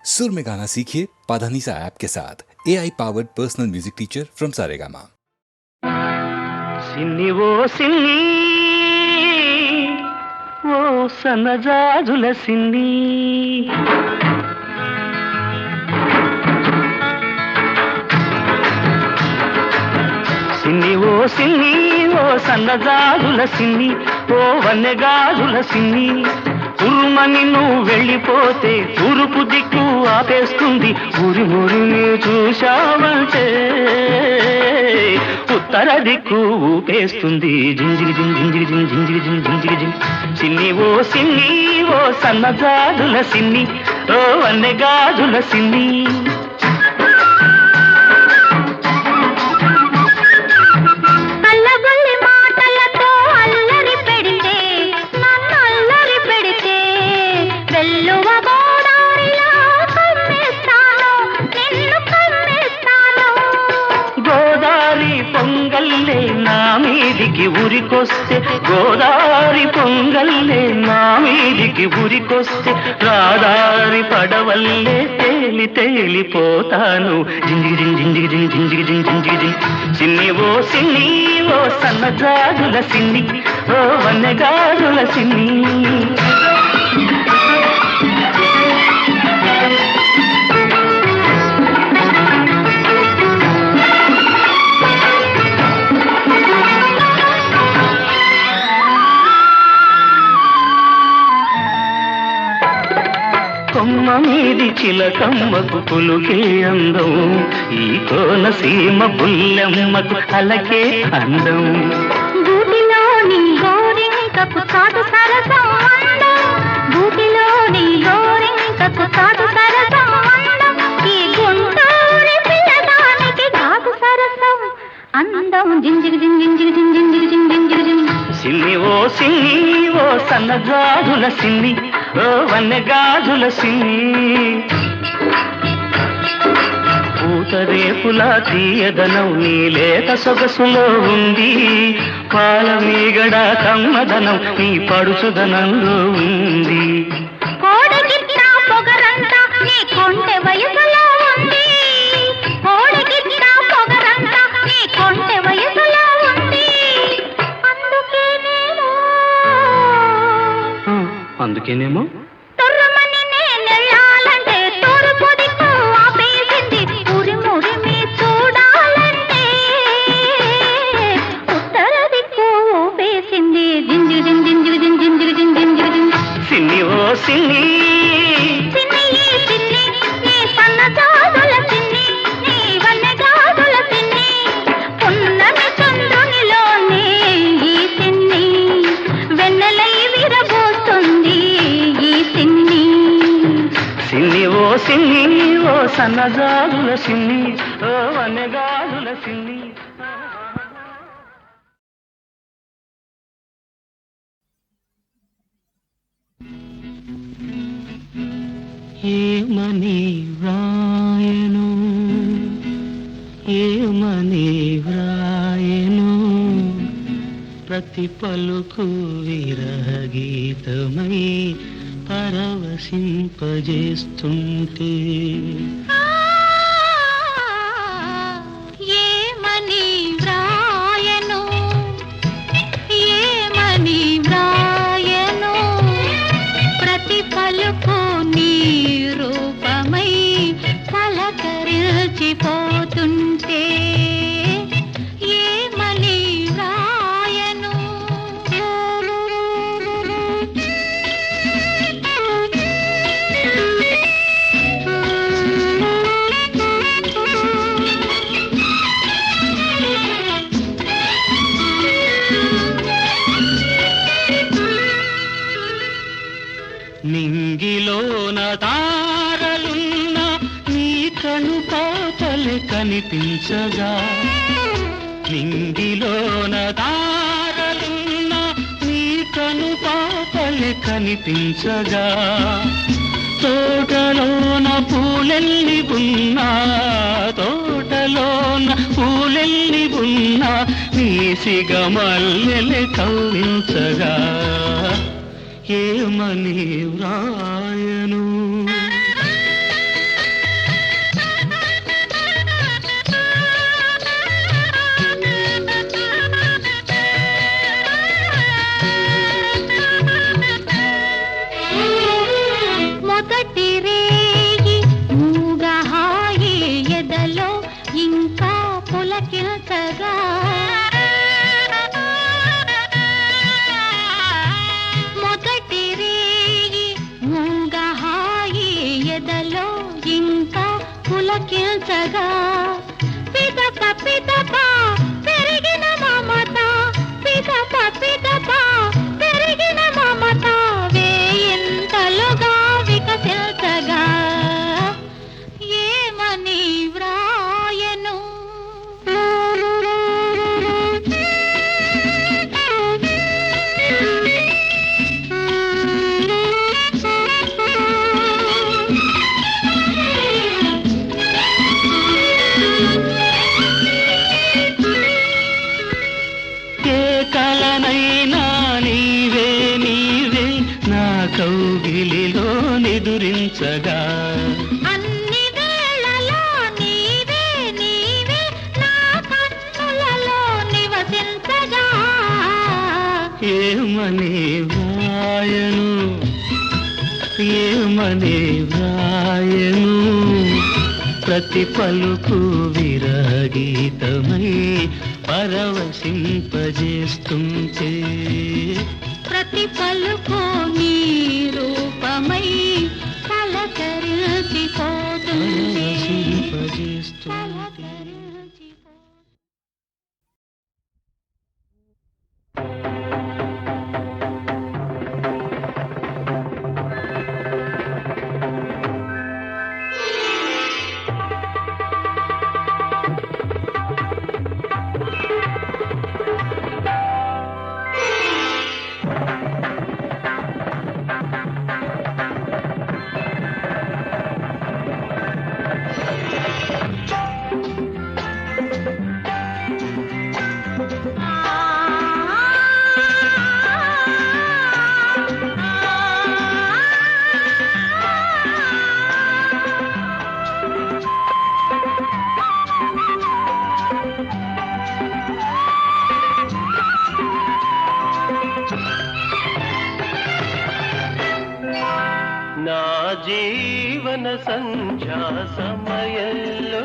सुर में गाना सीखिए पाधानीसा ऐप के साथ AI powered personal music teacher from Saregama. సిన్ని ఓ సిన్ని ఓ సన్నజాజుల సిన్ని సిన్ని ఓ సిన్ని ఓ సన్నజాజుల సిన్ని ఓ వన్నెగాజుల సిన్ని ఉరుమని నువ్వు వెళ్ళిపోతే తూర్పు దిక్కు ఆపేస్తుంది ఊరి ఊరిని చూశావంటే ఉత్తర దిక్కు ఊపేస్తుంది జింజిగి జిం జింజిగి జిం జింజిగి జిం జింజిగి జిం సిన్ని ఓ సన్నగాజుల సిన్ని ఓ వన్నెగాజుల సిన్ని పొంగల్లే నా మీదికి ఉరికొస్తే గోదారి పొంగల్లే నా మీదికి ఉరికొస్తే రాదారి పడవల్లే తేలి తేలిపోతాను జింజిగి జిం జింజిగి జిం జింజిగి జిం జింజిగి జిం సిన్ని ఓ సన్నజాజుల సిన్ని ఓ వన్నెగాజుల సిన్ని కొమ్మ మీది చిలకమ్మకు పులుకే అందం ఈ కోనసీమ పుల్లెమ్మకు అలకే అందం గూటిలోని గోరింకకు చాటు సరసం అందం గూటిలోని గోరింకకు చాటు సరసం అందం ఈ గుంటూరి పిల్లదానికి కాదు సరసం అందం జింజిగి జింజిగి జింజిగి జింజిగి సిన్ని ఓ సన్నగాజుల సిన్ని ఓ వన్నెగాజుల సిన్ని పూతరేపులా తీయదనం నీ లేత సొగసులో ఉంది పాల మీగడ కమ్మదనం నీ పడుచుదనంలో ఉంది కోడగిట్ట పొగరంతా నీ కొంటె వయసులో ఉంది కోడగిట్ట పొగరంతా నీ కొంటె వయసులో ఉంది అందుకేనేమో తొర్రమని నేనెళ్ళాలంటే తూర్పు దిక్కు ఆపేసింది ఉరిమురిమి చూడాలంటే ఉత్తర దిక్కు ఊపేసింది జింజిగి జిం జింజిగి జిం జింజిగి జిం జింజిగి జిం సిన్ని సిన్ని సిన్ని నీ సన్నజాజుల సిన్ని నీ వన్నెగాజుల సిన్ని పున్నమి చంద్రునిలోనే ఈ సిన్ని వెన్నెలై విరబోస్తుంది ఈ సిన్ని సిన్ని ఓ సన్నజాజుల సిన్ని ఓ వన్నెగాజుల సిన్ని ఏమని వ్రాయను ఏమని వ్రాయను ప్రతి పలుకు విరహగీతమై పరవశింపజేస్తుంటే ఏమని వ్రాయను ఏమని వ్రాయను ప్రతి పలుకు నీ రూపమై పలకరిల్చిపోతుంటే ఏమని వ్రాయను నింగిలోన తారలున్న నీ కను పాపలే కనిపించగా నింగిలోన తారలున్న నీ కను పాపలే కనిపించగా తోటలోన పూలెల్లి ఉన్నా తోటలోన పూలెల్లి ఉన్నా నీ సిగమల్లెలే కవ్వించగా ఏమని వ్రాయను ఎదలో ఇంకా పులకించగా పిదప పిదప పెరిగిన మమత పిదప పిదప పెరిగిన మమత వేయింతలుగా వికసించగా ఏమని వ్రాయను కలనైనా నీవే నీవే నా కౌగిలిలో నిదురించగా అన్ని వేళలో నీవే నీవే నా కన్నులలో నివసించగా ఏమని వ్రాయను ఏమని వ్రాయను ప్రతి పలుకు విరగీతమై పరవశింపజేస్తుంటే ప్రతి పలుకు నీ రూపమై పలకరించిపోతుంది పరవశింపజేస్తుంటే నా జీవన సంధ్యా సమయంలో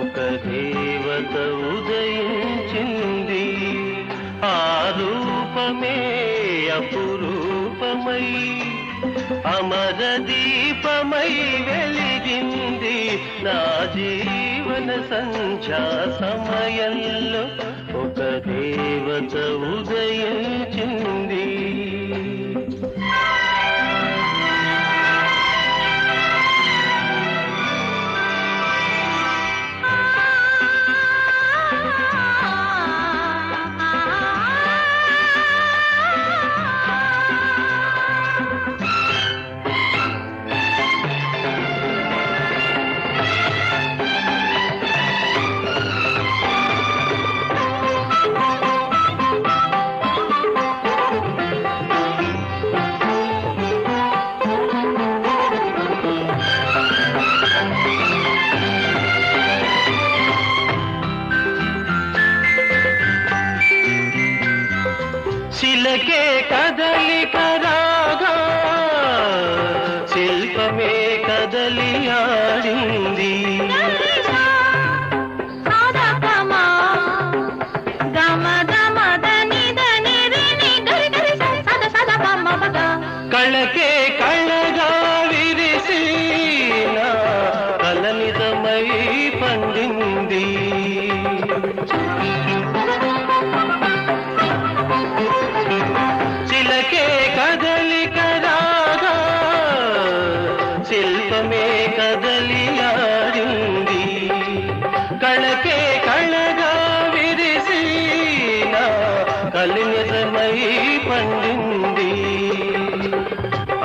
ఒక దేవత ఉదయించింది ఆ రూపమే అపురూపమై అమర దీపమై వెలిగింది నా జీవన సంధ్యా సమయంలో ఒక దేవత ఉదయించింది శిలకే కదలిక రాగా శిల్పమే కదలి ఆడింది కళ్ళకే కళ్ళగా విరిసి నా కలనిదమై పండింది శిలకే కదలిక రాగా శిల్పమే కదలి ఆడింది కళకే కళగా విరిసి నా కలినిజమై పండింది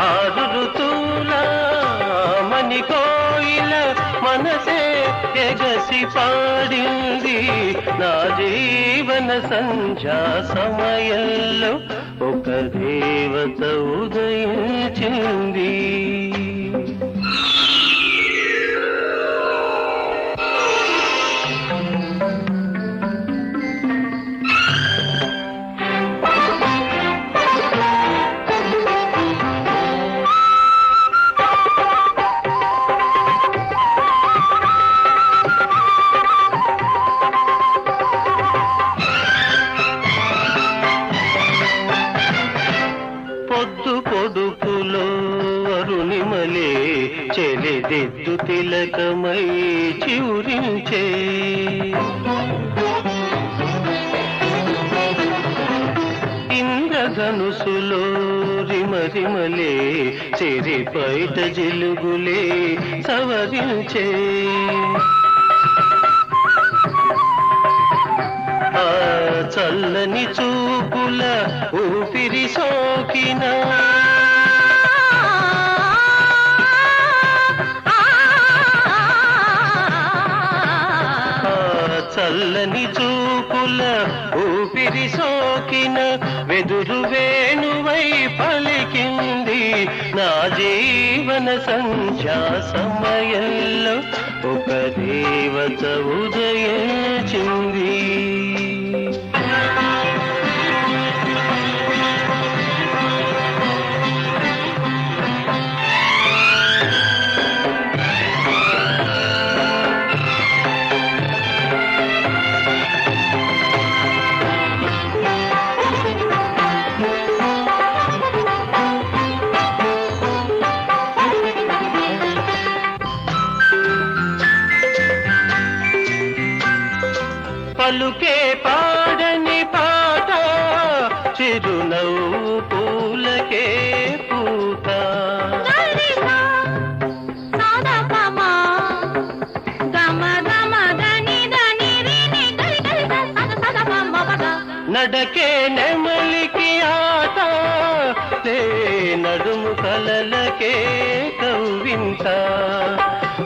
ఆరు ఋతువుల మణి కోయిల మనసే ఎగసి పాడింది నా జీవన సంధ్యా సమయంలో ఒక దేవత ఉదయించింది పొద్దు పొడుపులో అరుణిమలి చిరుదిద్దు తిలకమై చివురించే ఇంద్రధనుసులో రిమరిమలే సిరి బయట జిలుగులే సవరించే ఆ చల్లని చూపుల ఊపిరి సోకిన చల్లని చూపుల ఊపిరి సోకిన వెదురు వేణువై పలికింది నా జీవన సంధ్యా సమయంలో ఒక దేవత ఉదయించింది పలుకే పాడని పాట చిరునవ్వు పూలకే పూత నడకే నెమలికి ఆట నడుము కలలకే కవ్వింత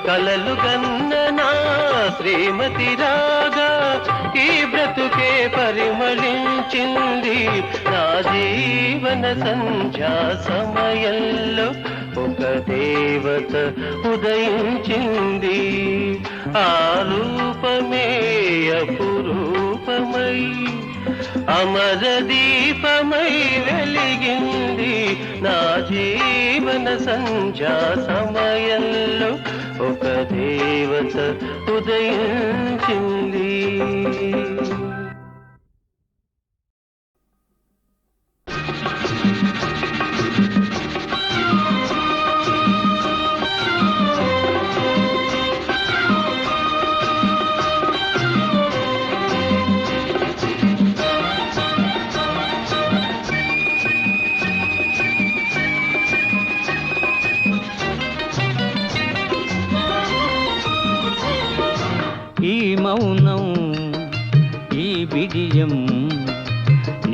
కలలు గన్ననా శ్రీమతి రాగా ఈ బ్రతుకే పరిమళించింది నా జీవన సంధ్యా సమయంలో ఒక దేవత ఉదయించింది ఆ రూపమే అపురూపమై అమర దీపమై వెలిగింది నా జీవన సంధ్యా సమయంలో ఒక దేవత ఉదయించింది ఈ మౌనం ఈ బిడియం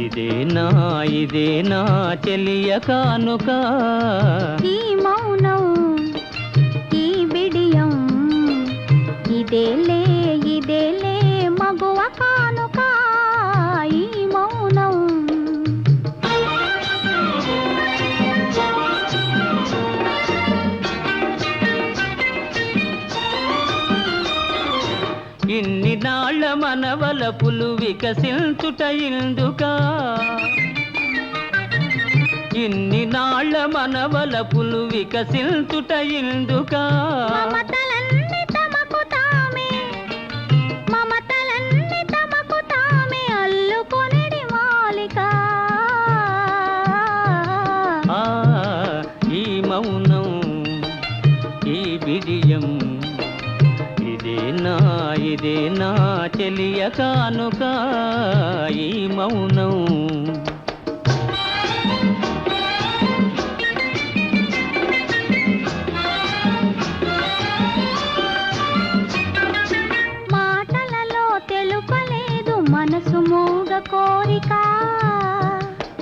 ఇదేనా చెలియ కానుక ఈ మౌనం ఈ బిడియం ఇదేలే మగువ కానుక ఈ మౌనం ఇన్ని నాళ్ళ మనవలపులు వికసించుట ఇందుకా ఇన్ని నాళ్ళ మనవలపులు వికసించుట ఇందుకా మమతలన్నీ తమకు తామే అల్లుకొనిడి మాలిక ఈ మౌనం ఈ బిడియం ఇదేనా చెలియ కానుక ఈ మౌనం మాటలలో తెలుపలేదు మనసు మూగ కోరిక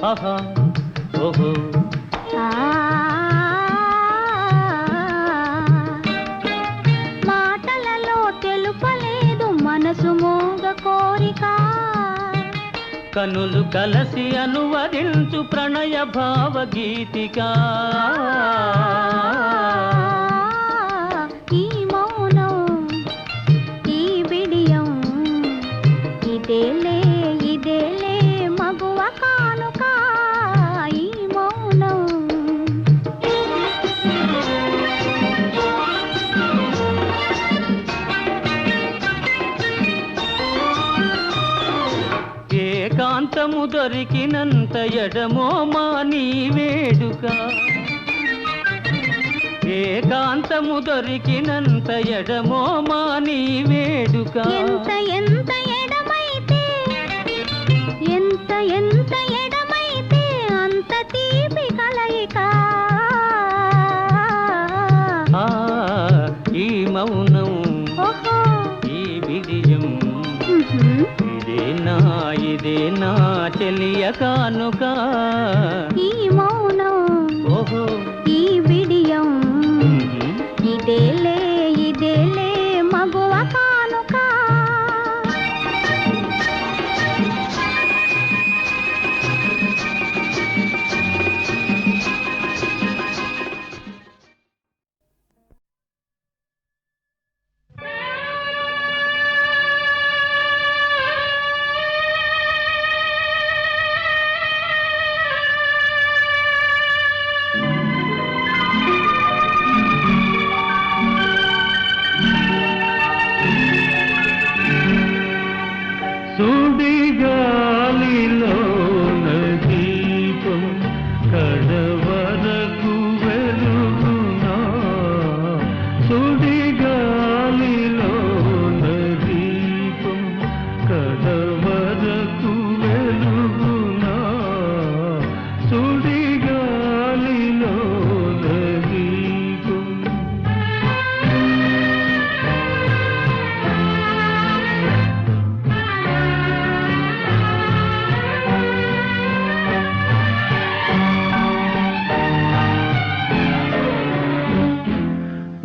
ఆహా ఓహో మాటలలో తెలుపలేదు మనసు మూగ కోరిక కనులు కలసి అనువదించు ప్రణయ భావగీతిక ఈ మౌనం ఈ బిడియం ఇదేలే మగువ కానుక ఈ మౌనం ఏకాంతము దొరికినంత ఎడమో మా నీ వేడుక ఏకాంతము దొరికినంత ఎడమో మాని వేడుక ఎంత ఎంత ఎడమైతే ఎంత ఎంత ఎడమైతే అంత తీపి కలయిక ఆ, ఈ మౌనం ఓహో ఈ విజయం ఉహుం. ఇదేనా చెలియ కానుక ఈ మౌనం ఓహో ఈ బిడియం ఉహు. ఇదేలే ఇదేలే మగువ కానుక సుడిగాలిలో దీపం కడవరకు వెలుగునా సుడిగాలిలో దీపం కడవరకు వెలుగునా సుడిగాలిలో దీపం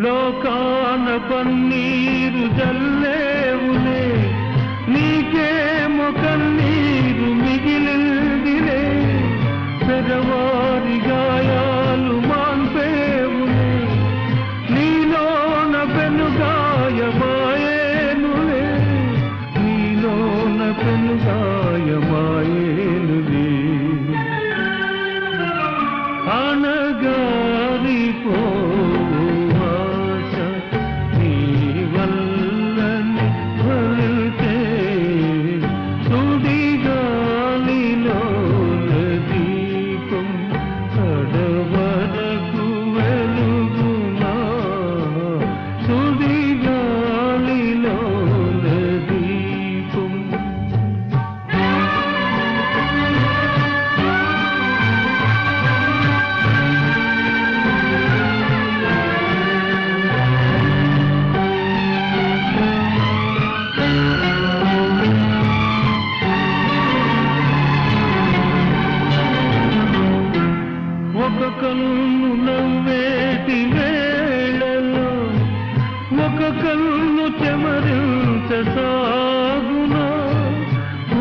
లోకాన పన్నీరు జల్లేవులే నీకేమో కన్నీరు మిగిలిందిలే పెదవారి గాయాలు మాన్పేవులే నీలోన పెనుగాయమాయేనులే నీలోన పెనుగాయమాయేనులే అనగారిపో ఒక కన్ను నవ్వేటి వేళలో ఒక కన్ను చెమరించసాగునా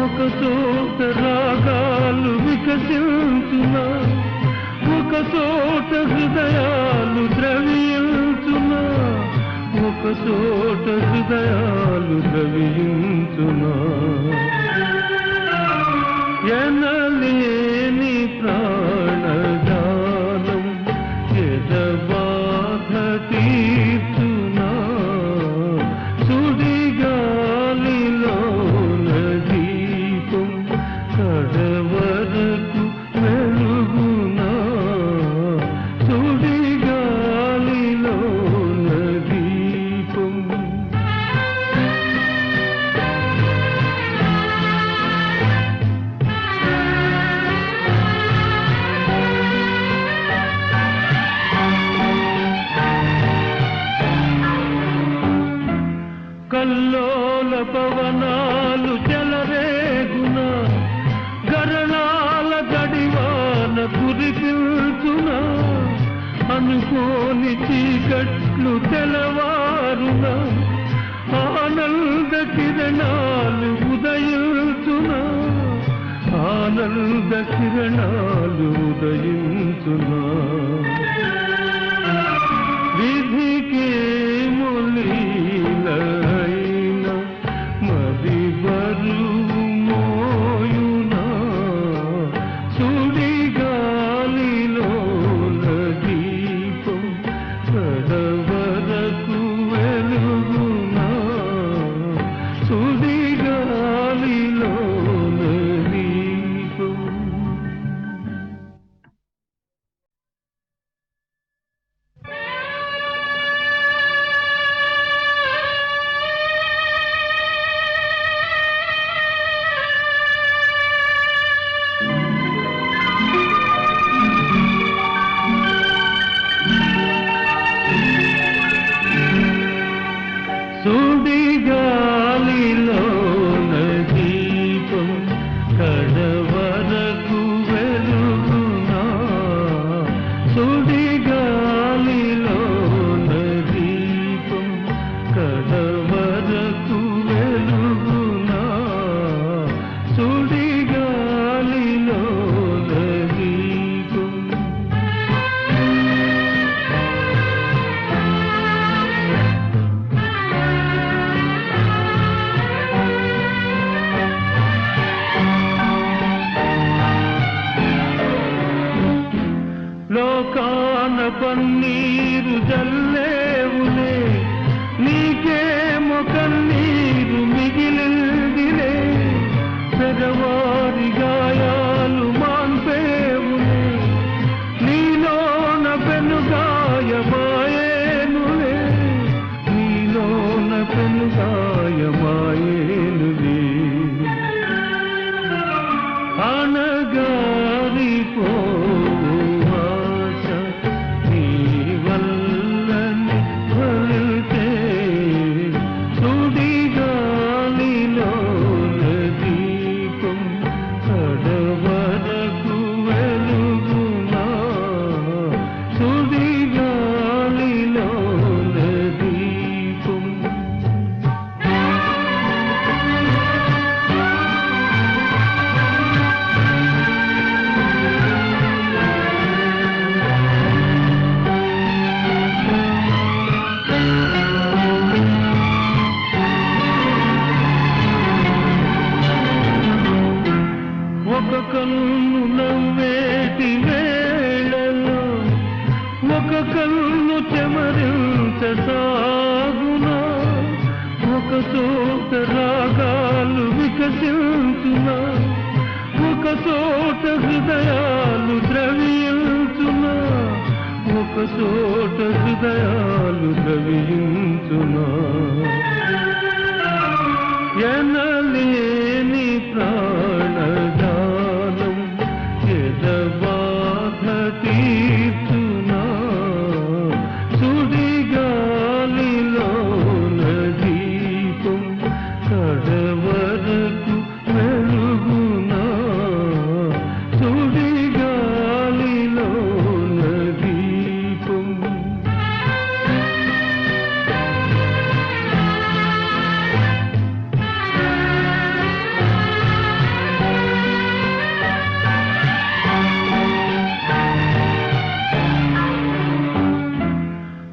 ఒక చోట రాగాలు వికసించునా ఒక చోట హృదయాలు ద్రవించునా ఒక చోట హృదయాలు ద్రవించునా ఎనలేని ప్రాణగానం ఎదబాధ తీర్చునా సుడిగాలిలో దీపం కడవరకు వెలుగునా సుడిగాలిలో దీపం కల్లోల పవనాలు చెలరేగునా గరణాల గడివాన కురిపిల్చునా అనుకోని చీకట్లు తెలవారునా ఆనంద కిరణాలు ఉదయించునా ఆనంద కిరణాలు ఉదయించునా విధికే ములీలైన మది బరువు మోయునా సుడిగాలిలో దీపం కడవరకు వెలుగునా సుడిగాలిలో దీపం సుడిగాలిలోన దీపం కడవరకు వెలుగునా సుడిగాలిలోన దీపం కడవరకు వెలుగునా సుడిగాలిలోన దీపం లోకాన పన్నీరు జల్లేవులే నీకేమో కన్నీరు మిగిలిందిలే పెదవారి గాయాలు మాన్పేవులే నీలోన పెనుగాయమాయేనులే నీలోన పెనుగాయమాయేనులే అనగారి పోవాస నీ వల్లని వలితే సుడిగాలిలోన దీపం కడవరకు వెలుగునా సుడిగాలిలోన దీపం ఒక కన్ను నవ్వేటి వేళలో ఒక కన్ను చెమరించసాగునా ఒక చోట రాగాలు వికసించునా ఒక చోట హృదయాలు ద్రవించునా ఒక చోట హృదయాలు ద్రవించునా ఎనలేని ప్రాణదానం ఎదబాధ తీర్చునా సుడిగాలిలోన దీపం కడవరకు వెలుగునా సుడిగాలిలోన దీపం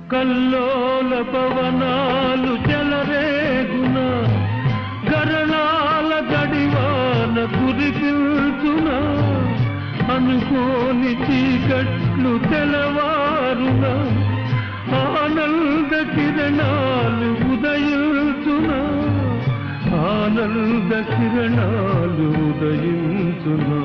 కల్లోల పవనాలు చెలరేగునా గరణాల గడివాన కురిపిల్చునా అనుకోని చీకట్లు తెలవారునా ఆనంద కిరణాలు ఉదయించునా ఆనంద కిరణాలు ఉదయించునా